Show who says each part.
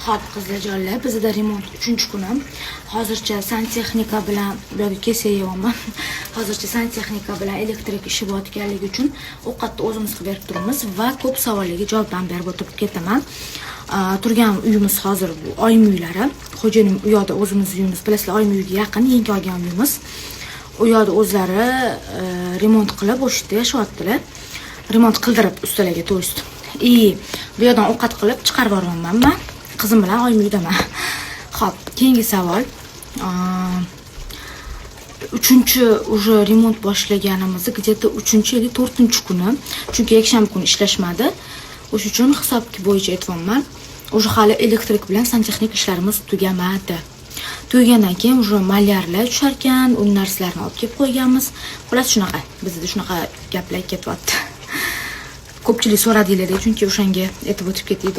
Speaker 1: Xo'p, qizlarjonlar, bizda remont 3-kuni. Hozircha santexnika bilan bularga kesayapman. Hozircha santexnika bilan elektrik ishi bo'layotganligi uchun ovqatni o'zimiz qilib berib turibmiz va ko'p savollarga javobdan berib o'tib ketaman. Turgan uyimiz hozir bu oyim uylari. Xo'jayinim u yoqda o'zimiz uyimiz, bilasizlar, oyim uyiga yaqin, yangi olgan uyimiz. U yoqda o'zlari remont qilib o'shda yashayaptilar. Remont qildirib ustalarga to'yist. Bu yerdan ovqat qilib chiqarib yuboraman men. Qizim bilan oyim uydaman. Xo'p, keyingi savol. 3-уже remont boshlaganimiz где-то 3 yoki 4-kuni. Chunki yakshanba kuni ishlashmadi. O'sha uchun hisob bo'yicha aytibman. Уже hali elektrik bilan santexnik ishlarimiz tugamadi. Tugagandan keyin уже malyarlar tushar ekan, u narsalarni olib kelib qo'yganmiz. Xullas shunaqa. Bizda shunaqa gaplar ketyapti. Ko'pchilik so'radinglar, chunki o'shanga aytib o'tib ketdik.